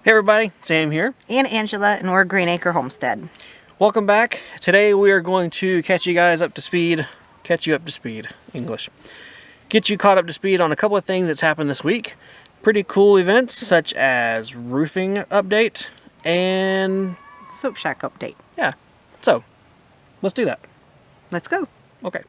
Hey everybody, Sam here. And Angela, and we're Green Acre Homestead. Welcome back. Today we are going to catch you guys up to speed. English. Get you caught up to speed on a couple of things that's happened this week. Pretty cool events such as roofing update and Soap Shack update. yeah. So, let's do that. Let's go. Okay.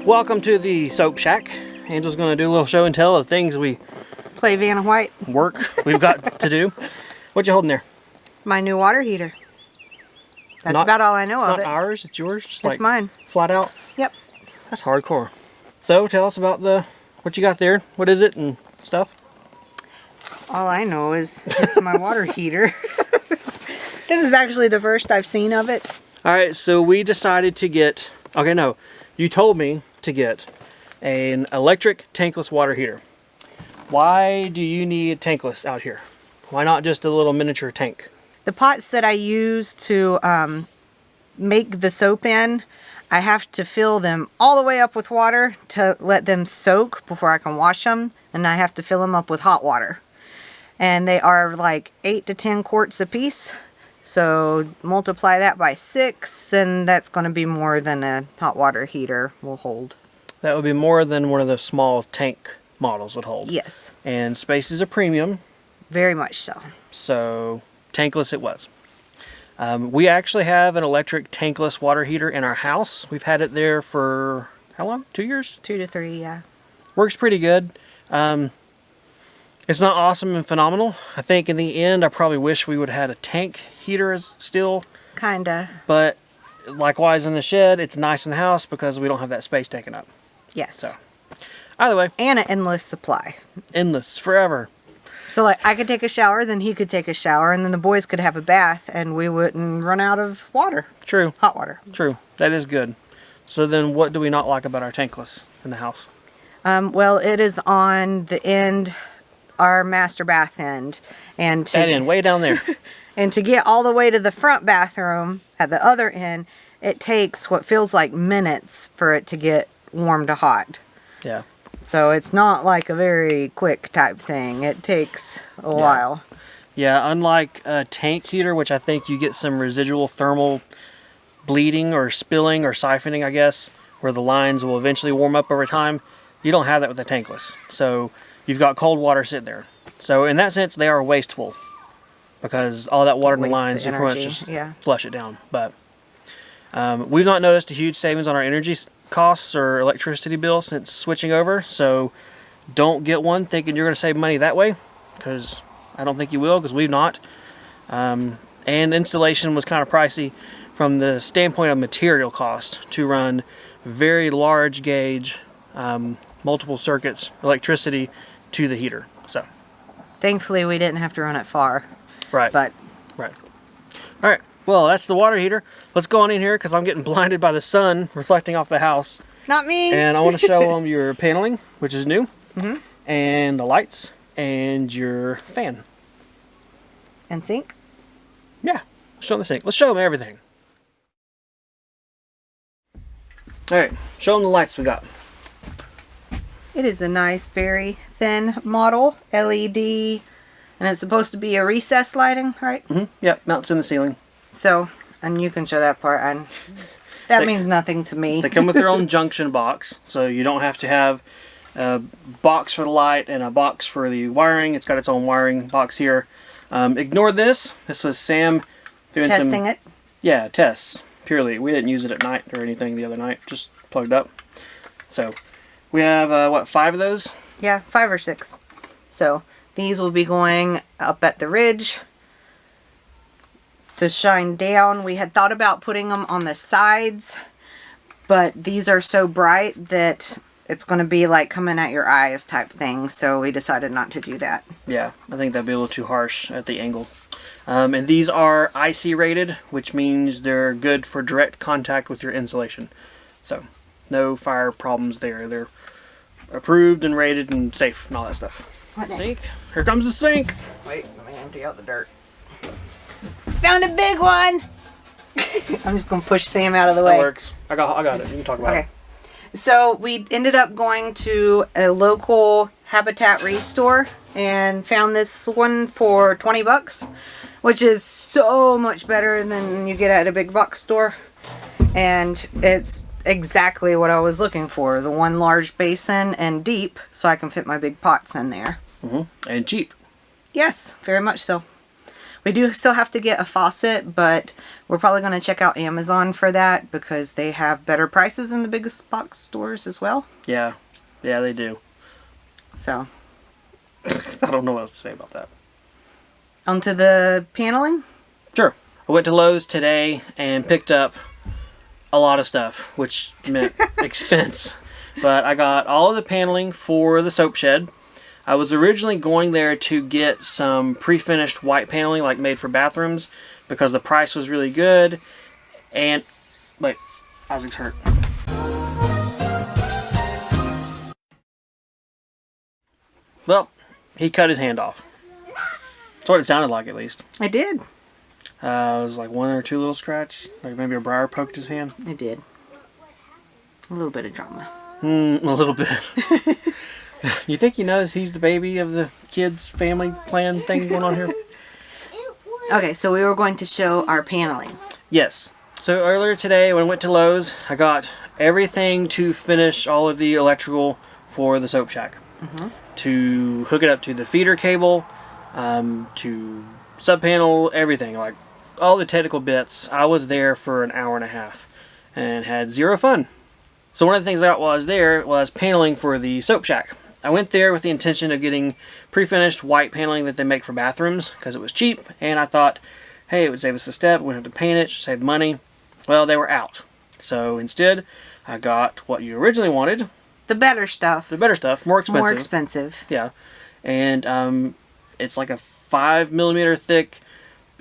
Welcome to the Soap Shack. Angel's going to do a little show and tell of things we've Vanna White. got to do. What you holding there? My new water heater. That's about all I know of it. It's not ours, it's yours? Just It's mine. Flat out? Yep. That's hardcore. So tell us about what you got there. What is it and stuff? All I know is it's my water heater. This is actually the first I've seen of it. Alright, so we decided to get... Okay, no. You told me to get an electric tankless water heater. Why do you need tankless out here? Why not just a little miniature tank? The pots that I use to make the soap in, I have to fill them all the way up with water to let them soak before I can wash them. And I have to fill them up with hot water. And they are like 8 to 10 quarts a piece. So multiply that by 6 and that's going to be more than a hot water heater will hold. That would be more than one of the small tank models would hold. Yes. And space is a premium. Very much so. So tankless it was. We actually have an electric tankless water heater in our house. We've had it there for how long? 2 years? 2 to 3, yeah. Works pretty good. It's not awesome and phenomenal. I think in the end I probably wish we would have had a tank heater still. Kinda. But likewise in the shed, it's nice in the house because we don't have that space taken up. Yes. So either way. And an endless supply. Endless. Forever. So like I could take a shower, then he could take a shower, and then the boys could have a bath and we wouldn't run out of water. True. Hot water. True. That is good. So then what do we not like about our tankless in the house? Well, it is on the end, our master bath end. And That end, way down there. And to get all the way to the front bathroom at the other end, it takes what feels like minutes for it to get warm to hot. Yeah. So it's not like a very quick type thing. It takes a while. Yeah, unlike a tank heater, which I think you get some residual thermal bleeding or spilling or siphoning, I guess, where the lines will eventually warm up over time. You don't have that with a tankless. So you've got cold water sitting there. So in that sense, they are wasteful because all that water in the lines, you pretty much just flush it down. But we've not noticed a huge savings on our energy costs or electricity bill since switching over. So don't get one thinking you're going to save money that way, because I don't think you will, because we've not. and installation was kind of pricey from the standpoint of material cost to run very large gauge, multiple circuits electricity to the heater. So Thankfully, we didn't have to run it far. right, But right. All right. Well, that's the water heater. Let's go on in here because I'm getting blinded by the sun reflecting off the house. not me. And I want to show them your paneling, which is new, and the lights, and your fan. And sink. Yeah, show them the sink. Let's show them everything. All right, show them the lights we got. It is a nice, very thin model LED, and it's supposed to be a recessed lighting, right? Yep, mounts in the ceiling. So, and you can show that part, and that They- means nothing to me. They come with their own junction box, so you don't have to have a box for the light and a box for the wiring. It's got its own wiring box here. Ignore this. This was Sam doing Testing it. Yeah, tests, purely. We didn't use it at night or anything the other night, just plugged up. So, we have, what, 5 of those? Yeah, 5 or 6. So, these will be going up at the ridge to shine down. We had thought about putting them on the sides, but these are so bright that it's going to be like coming at your eyes type thing, so we decided not to do that. Yeah, I think that'd be a little too harsh at the angle. And these are IC rated, which means they're good for direct contact with your insulation. So, no fire problems there. They're approved and rated and safe and all that stuff. What next? Sink. Here comes the sink. Wait, let me empty out the dirt. Found a big one! I'm just going to push Sam out of the That way. works. I got it. You can talk about Okay. it. So we ended up going to a local Habitat Restore and found this one for 20 bucks, which is so much better than you get at a big box store. And it's exactly what I was looking for. The one large basin and deep, so I can fit my big pots in there. And cheap. Yes, very much so. We do still have to get a faucet, but we're probably going to check out Amazon for that because they have better prices in the biggest box stores as well. Yeah. Yeah, they do. So, I don't know what else to say about that. onto the paneling. Sure. I went to Lowe's today and picked up a lot of stuff, which meant expense. But I got all of the paneling for the soap shed. I was originally going there to get some pre-finished white paneling, like made for bathrooms, because the price was really good. And, wait, Isaac's hurt. Well, he cut his hand off. That's what it sounded like, at least. I did. It was like 1 or 2 little scratch, like maybe a briar poked his hand. I did. A little bit of drama. A little bit. You think he knows he's the baby of the kids' family plan thing going on here? Okay, so we were going to show our paneling. Yes. So earlier today when I went to Lowe's, I got everything to finish all of the electrical for the soap shack. To hook it up to the feeder cable, to sub panel, everything. Like all the technical bits. I was there for an hour and a half and had zero fun. So one of the things I got while I was there was paneling for the soap shack. I went there with the intention of getting pre-finished white paneling that they make for bathrooms because it was cheap, and I thought, hey, it would save us a step, we wouldn't have to paint it, save money. Well, they were out. So instead, I got what you originally wanted, The better stuff. the better stuff, more expensive. More expensive. Yeah. And it's like a 5mm thick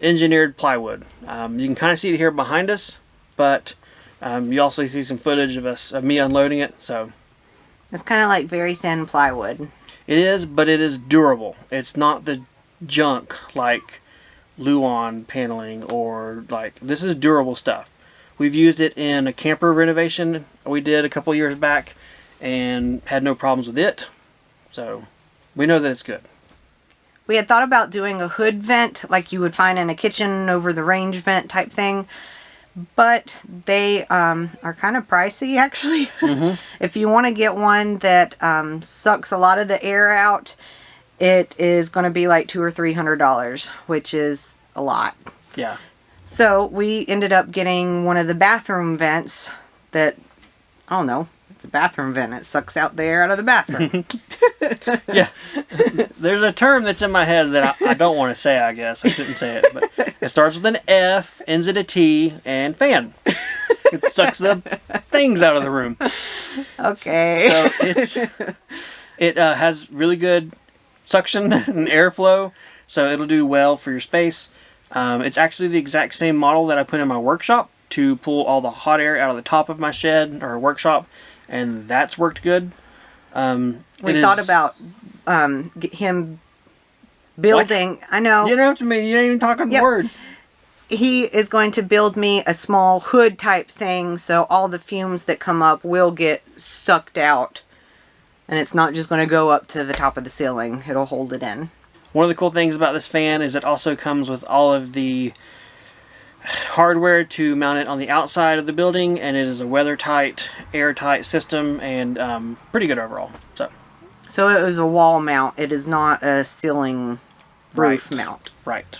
engineered plywood. You can kind of see it here behind us, but you also see some footage of me unloading it, so It's kind of like very thin plywood. it is, but it is durable. It's not the junk like Luan paneling or like, this is durable stuff. We've used it in a camper renovation we did a couple years back and had no problems with it. So we know that it's good. We had thought about doing a hood vent like you would find in a kitchen over the range vent type thing. But they are kind of pricey, actually. If you want to get one that sucks a lot of the air out, it is going to be like $200 or $300, which is a lot. Yeah. So we ended up getting one of the bathroom vents that, I don't know, It's a bathroom vent. It sucks out the air out of the bathroom. Yeah. There's a term that's in my head that I don't want to say, I guess. I shouldn't say it. But it starts with an F, ends at a T, and fan. It sucks the things out of the room. Okay. So it has really good suction and airflow, so it'll do well for your space. It's actually the exact same model that I put in my workshop to pull all the hot air out of the top of my shed or workshop, and that's worked good. We thought about him building. What? I know. You don't have to mean you ain't even talking words. He is going to build me a small hood type thing, so all the fumes that come up will get sucked out, and it's not just going to go up to the top of the ceiling. It'll hold it in. One of the cool things about this fan is it also comes with all of the hardware to mount it on the outside of the building, and it is a weather-tight, airtight system, and pretty good overall. So it was a wall mount. It is not a ceiling roof mount. Right.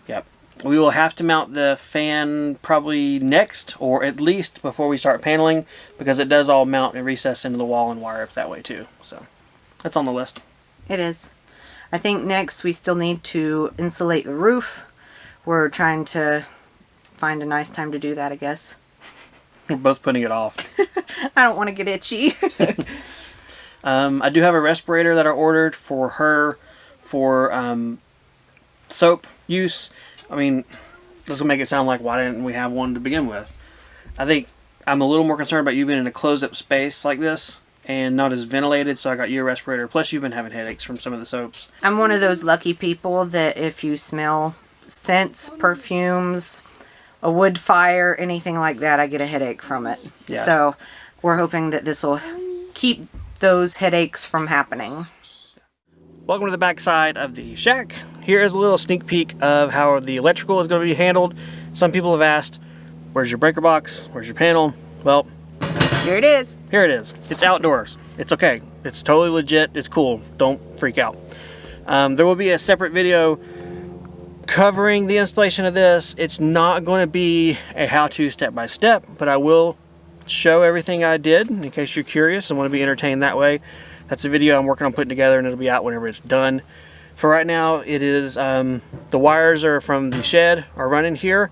Yep. We will have to mount the fan probably next, or at least before we start paneling, because it does all mount and recess into the wall and wire up that way too. So that's on the list. It is. I think next we still need to insulate the roof. We're trying to find a nice time to do that, I guess. We're both putting it off. I don't want to get itchy. I do have a respirator that I ordered for her for soap use. I mean, this will make it sound like, why didn't we have one to begin with? I think I'm a little more concerned about you being in a closed-up space like this and not as ventilated, so I got you a respirator. Plus, you've been having headaches from some of the soaps. I'm one of those lucky people that if you smell scents, perfumes, a wood fire, anything like that, I get a headache from it. Yeah. So we're hoping that this will keep those headaches from happening. Welcome to the back side of the shack. Here is a little sneak peek of how the electrical is going to be handled. Some people have asked, where's your breaker box? Where's your panel? Well, here it is. Here it is. It's outdoors. It's okay. It's totally legit. It's cool. Don't freak out. There will be a separate video covering the installation of this. It's not going to be a how-to step-by-step, but I will show everything I did in case you're curious and want to be entertained that way. That's a video I'm working on putting together, and it'll be out whenever it's done. For right now, it is the wires are from the shed are running here,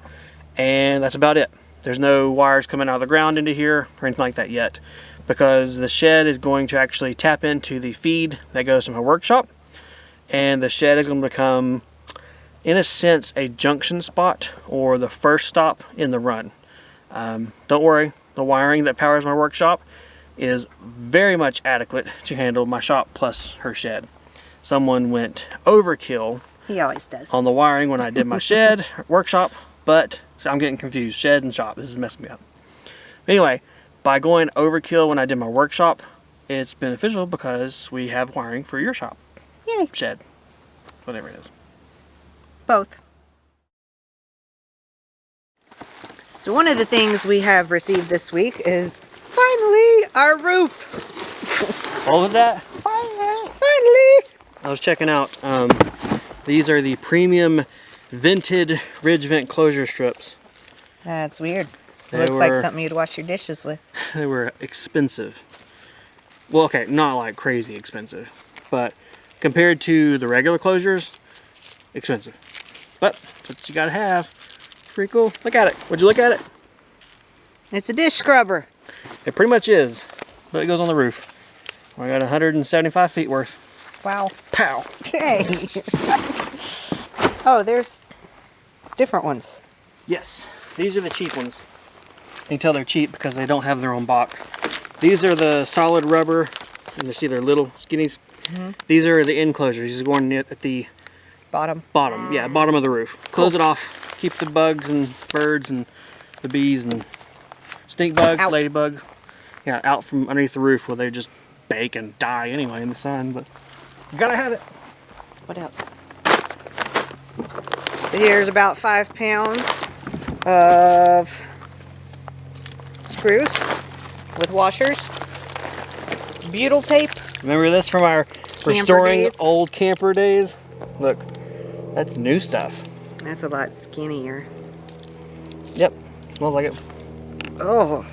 and that's about it. There's no wires coming out of the ground into here or anything like that yet, because the shed is going to actually tap into the feed that goes to my workshop, and the shed is going to become, in a sense, a junction spot or the first stop in the run. Don't worry, the wiring that powers my workshop is very much adequate to handle my shop plus her shed. Someone went overkill. He always does. On the wiring when I did my shed workshop, but so I'm getting confused. Shed and shop. This is messing me up. Anyway, by going overkill when I did my workshop, it's beneficial because we have wiring for your shop. Yay. Shed. Whatever it is. Both. So one of the things we have received this week is finally our roof. What was that? Finally. I was checking out. These are the premium vented ridge vent closure strips. That's weird. They Looks like were- something you'd wash your dishes with. They were expensive. Well, okay, not like crazy expensive, but compared to the regular closures, expensive. But that's what you gotta have. Pretty cool. Look at it. Would you look at it? It's a dish scrubber. It pretty much is, but it goes on the roof. I got 175 feet worth. Wow. Pow. Hey. Oh, there's different ones. Yes, these are the cheap ones. You can tell they're cheap because they don't have their own box. These are the solid rubber, and you see they're little skinnies. These are the enclosures. These are going at the Bottom. bottom, yeah, bottom of the roof. Close it off, keep the bugs and birds and the bees and stink bugs, Out. ladybug, yeah, out from underneath the roof where they just bake and die anyway in the sun, but you gotta have it. What else? Here's about 5 pounds of screws with washers. Butyl tape. Remember this from our restoring days. old camper days? Look, that's new stuff. That's a lot skinnier. Yep, smells like it. Oh.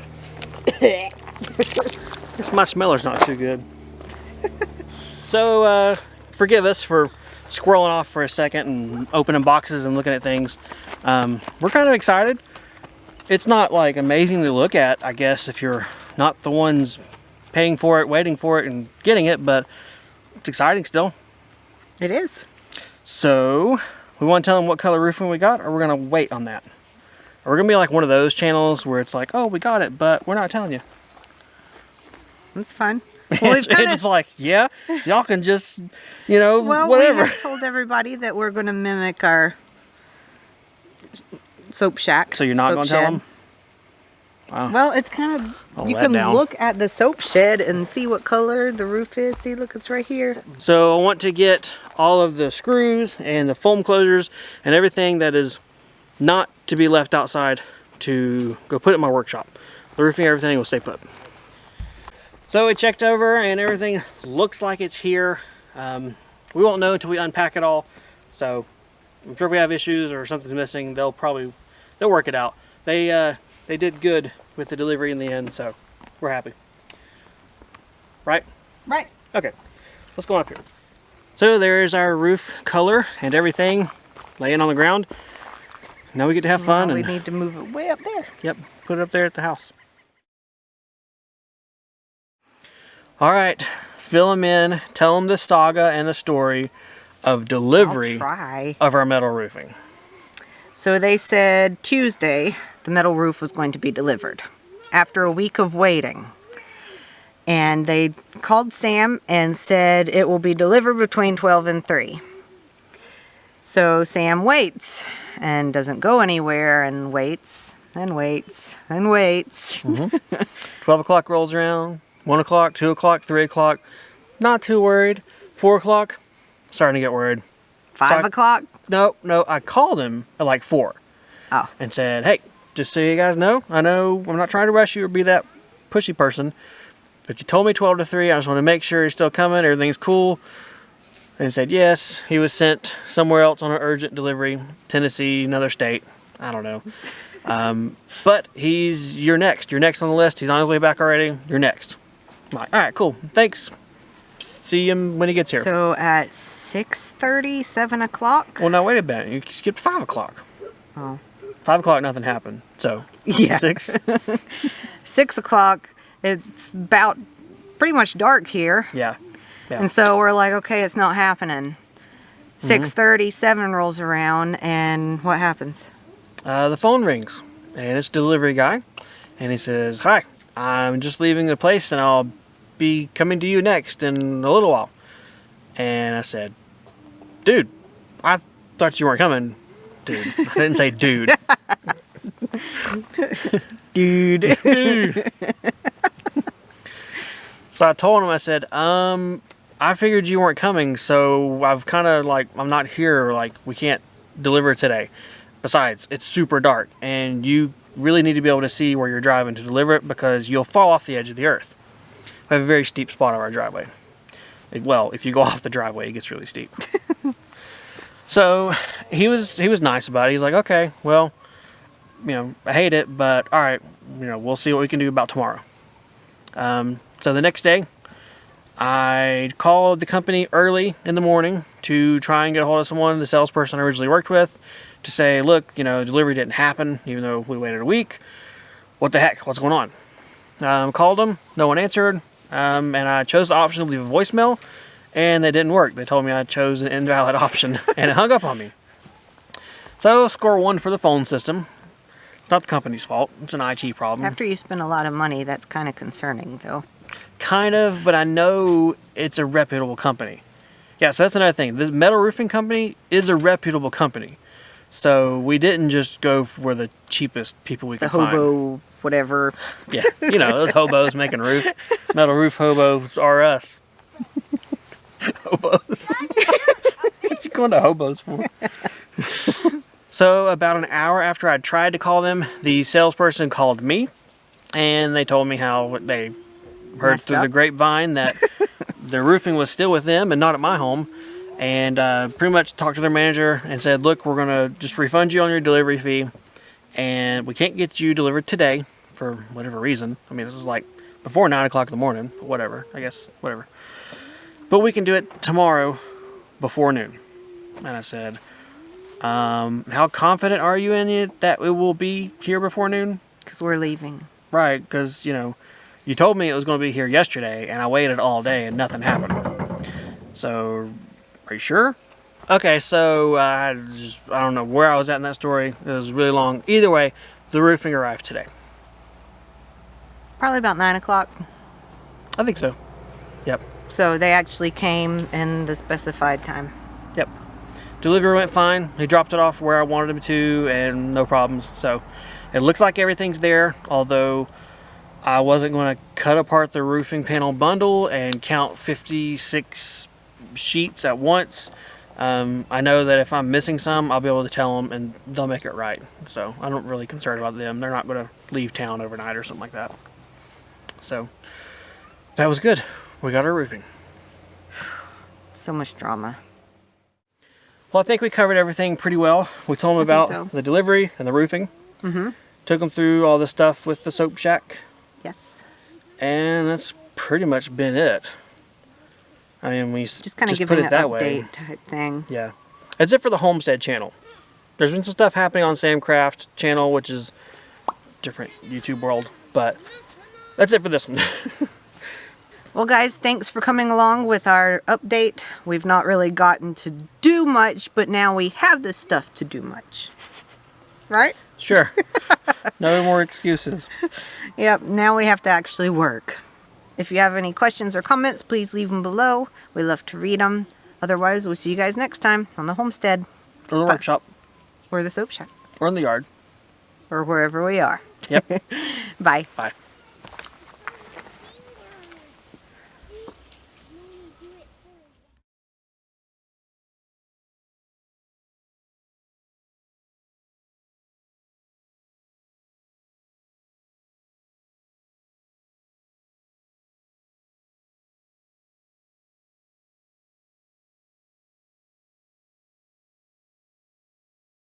Guess my smeller's not too good. So, forgive us for squirreling off for a second and opening boxes and looking at things. We're kind of excited. It's not like amazing to look at, I guess, if you're not the ones paying for it, waiting for it, and getting it, but it's exciting still. It is. So, we want to tell them what color roofing we got, or we're going to wait on that? Or we're going to be like one of those channels where it's like, oh, we got it, but we're not telling you. That's fine. Well, It's just like, yeah, y'all can just, whatever. We have told everybody that we're going to mimic our soap shack. So you're not soap going to tell shed. them? Wow. Well, it's kind of, you can look at the soap shed and see what color the roof is. See, look, it's right here. So I want to get all of the screws and the foam closures and everything that is not to be left outside to go put it in my workshop. The roofing, everything will stay put. So we checked over and everything looks like it's here. We won't know until we unpack it all. So I'm sure if we have issues or something's missing, they'll work it out. They did good with the delivery in the end, so we're happy. Right? Right. Okay, let's go up here. So there's our roof color and everything laying on the ground. Now we get to have fun. Now we and need to move it way up there. Yep, put it up there at the house. All right, fill them in. Tell them the saga and the story of delivery I'll try. of our metal roofing. So they said Tuesday the metal roof was going to be delivered after a week of waiting. And they called Sam and said it will be delivered between 12 and 3. So Sam waits and doesn't go anywhere and waits and waits and waits. 12 o'clock rolls around, 1 o'clock, 2 o'clock, 3 o'clock. Not too worried. 4 o'clock, starting to get worried. 5 o'clock? No, I called him at like 4. Oh. And said, hey, just so you guys know, I know I'm not trying to rush you or be that pushy person, but you told me 12 to 3. I just want to make sure he's still coming. Everything's cool. And he said, yes, he was sent somewhere else on an urgent delivery, Tennessee, another state. I don't know. But you're next. You're next on the list. He's on his way back already. You're next. I'm like, all right, cool. Thanks. See him when he gets here. So at 6:30, 7 o'clock? Well, no, wait a minute. You skipped 5 o'clock. Oh. 5 o'clock, nothing happened. So, Yeah. 6. 6 o'clock, it's about pretty much dark here. Yeah. And so we're like, okay, it's not happening. 6:30, 7 rolls around, and what happens? The phone rings, and it's the delivery guy, and he says, hi, I'm just leaving the place, and I'll be coming to you next in a little while. And I said, dude, I thought you weren't coming. Dude. I didn't say dude. Dude. Dude. So I told him, I said, I figured you weren't coming, so I've kind of like, I'm not here, like, we can't deliver today. Besides, it's super dark, and you really need to be able to see where you're driving to deliver it because you'll fall off the edge of the earth. We have a very steep spot on our driveway. Well, if you go off the driveway, it gets really steep. So he was nice about it. He's like, okay, well, I hate it, but all right, we'll see what we can do about tomorrow. So the next day, I called the company early in the morning to try and get a hold of someone, the salesperson I originally worked with, to say, look, delivery didn't happen, even though we waited a week. What the heck? What's going on? Called them. No one answered. And I chose the option to leave a voicemail, and they didn't work. They told me I chose an invalid option, and it hung up on me. So, score 1 for the phone system. It's not the company's fault. It's an IT problem. After you spend a lot of money, that's kind of concerning, though. Kind of, but I know it's a reputable company. Yeah, so that's another thing. The metal roofing company is a reputable company. So we didn't just go for the cheapest people we could find. The hobo, whatever. Yeah, those hobos making roof. Metal roof hobos are us. Hobos. What you going to hobos for? So about an hour after I tried to call them, the salesperson called me, and they told me how they heard Messed through up. the grapevine that the roofing was still with them and not at my home, and pretty much talked to their manager and said, look, we're going to just refund you on your delivery fee, and we can't get you delivered today for whatever reason. I mean, this is like before 9 o'clock in the morning. But whatever, I guess, whatever. But we can do it tomorrow before noon. And I said, how confident are you in it that it will be here before noon? Because we're leaving. Right, because, you know, you told me it was going to be here yesterday, and I waited all day and nothing happened. So, are you sure? Okay, so I don't know where I was at in that story. It was really long. Either way, the roofing arrived today. Probably about 9 o'clock. I think so. Yep. So they actually came in the specified time. Yep. Delivery went fine. He dropped it off where I wanted him to, and no problems. So it looks like everything's there, although I wasn't going to cut apart the roofing panel bundle and count 56 sheets at once. I know that if I'm missing some, I'll be able to tell them and they'll make it right. So I'm not really concerned about them. They're not going to leave town overnight or something like that. So that was good. We got our roofing. So much drama. Well, I think we covered everything pretty well. We told them about the delivery and the roofing. Mm-hmm. Took them through all the stuff with the soap shack. Yes. And that's pretty much been it. I mean, we Just kind of put giving it an that update way. type thing. Yeah. That's it for the Homestead channel. There's been some stuff happening on Samcraft channel, which is different YouTube world, but that's it for this one. Well, guys, thanks for coming along with our update. We've not really gotten to do much, but now we have the stuff to do much. Right? Sure. No more excuses. Yep, now we have to actually work. If you have any questions or comments, please leave them below. We love to read them. Otherwise, we'll see you guys next time on the homestead. Or the workshop. Or the soap shack. Or in the yard. Or wherever we are. Yep. Bye. Bye.